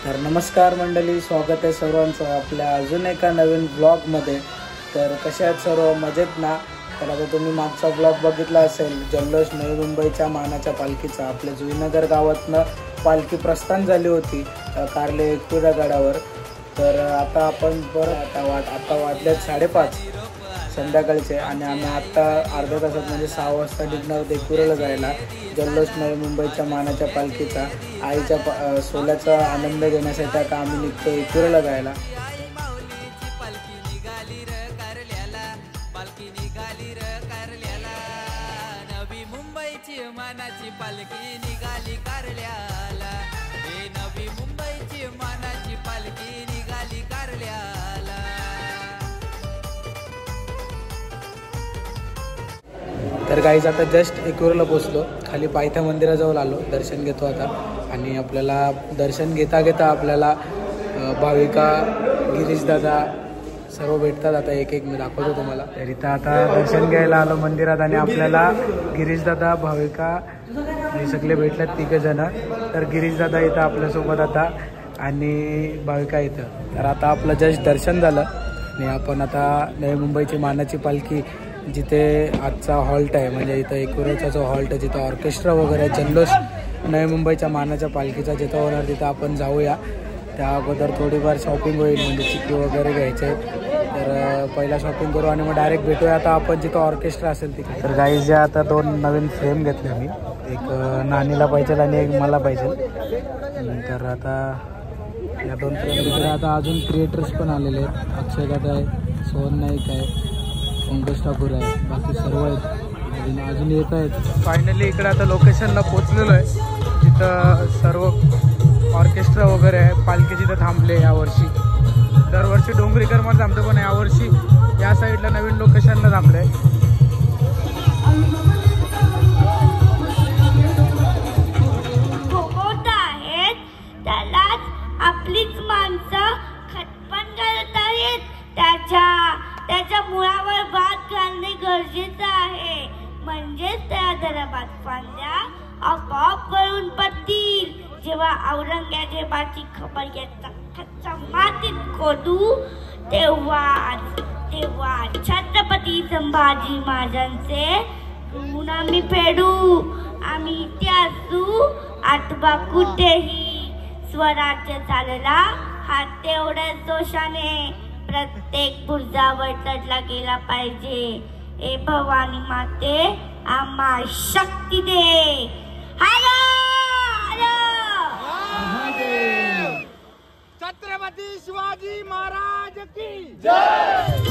तर नमस्कार मंडळी, स्वागत आहे सर्वांचं आपल्या अजून एका नवीन ब्लॉगमध्ये। तर कशा आहेत सर्व, मजेत ना? तर आता तुम्ही मागचा ब्लॉग बघितला असेल, जल्लोष नवी मुंबईच्या मानाच्या पालखीचा। आपल्या जुईनगर गावातनं पालखी प्रस्थान झाली होती कारले एकविरा गडावर। तर आता आपण परत आता वाजल्यात 5:30 संध्याकाळचे आणि आम्ही आत्ता अर्ध्या तासात म्हणजे 6 वाजता निघणार एकविराला जायला। जल्लोष नवी मुंबईच्या मानाच्या पालखीचा आईच्या सोल्याचा आनंद घेण्यासाठी आता आम्ही निघतो एकविराला जायला। नवी मुंबईची मानाची पालखी निघाली कारल्याला, हे नवी मुंबईची मानाची पालखी निघाली कारल्याला। तर गाईज आता जस्ट एकविराला पोचलो, खाली पायथ्या मंदिराजवळ आलो, दर्शन घेतो आता। आणि आपल्याला दर्शन घेता घेता आपल्याला भाविका गिरीश दादा सर्व भेटतात। आता एक एक मी दाखवतो तुम्हाला। तर इथं आता दर्शन घ्यायला आलो मंदिरात आणि आपल्याला गिरीश दादा भाविका हे सगळे भेटलेत 3 जण। तर गिरीश दादा इथं आपल्यासोबत आता आणि भाविका इथं। तर आता आपलं जस्ट दर्शन झालं आणि आपण आता नवी मुंबईची मानाची पालखी जिथे आजचा हॉल्ट आहे, म्हणजे इथं एकविराचा जो हॉल्ट आहे जिथं ऑर्केस्ट्रा वगैरे जल्लोष नवी मुंबईच्या मानाच्या पालखीचा जिथं होणार तिथं आपण जाऊया। त्या अगोदर थोडीफार शॉपिंग होईल, म्हणजे चिक्की वगैरे घ्यायचे आहेत। तर पहिला शॉपिंग करू आणि मग डायरेक्ट भेटूया आता आपण जिथं ऑर्केस्ट्रा असेल तिथे। तर गाईज आता 2 नवीन फ्रेम घेतले मी, एक नानीला पाहिजे आणि एक मला पाहिजे। तर आता या 2 फ्रेम तिकडे आता अजून क्रिएटर्स पण आलेले आहेत, अक्षय दादा आहे, सोहन नाईक आहे, पंकज ठाकूर आहे, बाकी सर्व आहेत अजून येत आहेत। फायनली इकडे आता लोकेशनला पोचलेलो आहे जिथं सर्व ऑर्केस्ट्रा वगैरे आहे। पालखी जिथं थांबले यावर्षी, दरवर्षी डोंगरीकरमध्ये थांबतो पण यावर्षी या साईडला नवीन लोकेशनला थांबले। त्यालाच आपलीच माणसं खतपण करत आहेत, त्याच्या मुळावर भात घालणे गरजेचं आहे, म्हणजेच त्या दरबार फांद्या आपोआप वळून पडतील। जेव्हा औरंगजेबाची खबर येतात मातीत खोदू तेव्हा छत्रपती संभाजी महाराजांचे ऋण आम्ही फेडू, आम्ही इतिहासू आठवा कुठेही। स्वराज्य चालला हा तेवढ्याच दोषाने प्रत्येक बुरजावर चढला गेला पाहिजे। ए भवानी माते आम्हा शक्ती दे। हर छत्रपती शिवाजी महाराज की जय।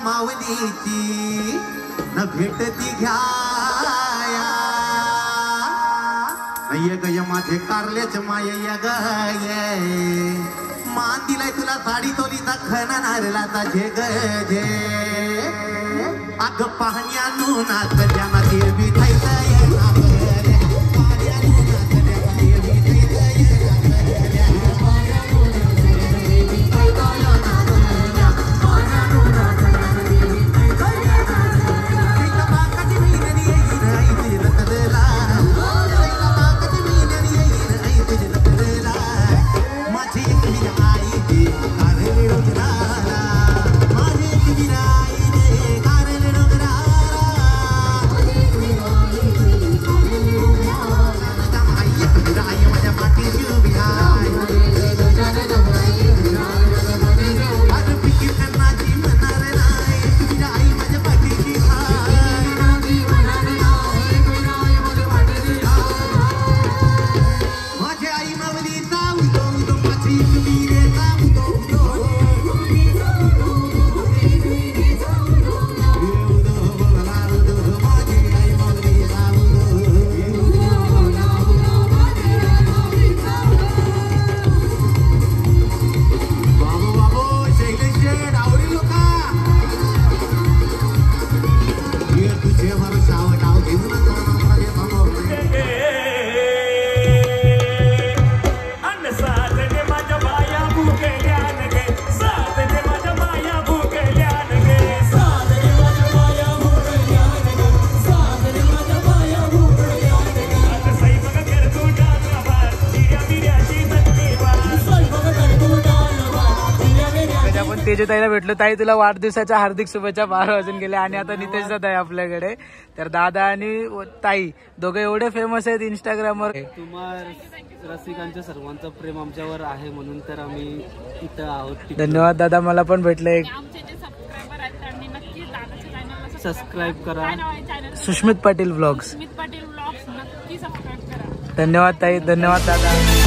मावलीची न भेटती घ्याया ये गय माझे कारल्याच माय या गाय मान दिलाय तुला साडी तोलीचा खना नारळाचा झे गजे अग पाहण्यानु नाच द्याना देवी थायचं तेजताईला भेटलो. ताई तुला वाढदिवसाच्या हार्दिक शुभेच्छा. 12 वाजून गेले आणि आता नितेश दादा आहे आपल्याकडे. तर दादा आणि ताई दोघे एवढे फेमस आहेत इंस्टाग्रामवर. तुम्हाला रसिकांचं सर्वांचं प्रेम आमच्यावर आहे म्हणून तर आम्ही इथं आहोत. धन्यवाद दादा. मला पण भेटले. सबस्क्राईब करा. सुष्मित पाटील व्लॉग्स. धन्यवाद ताई. धन्यवाद दादा.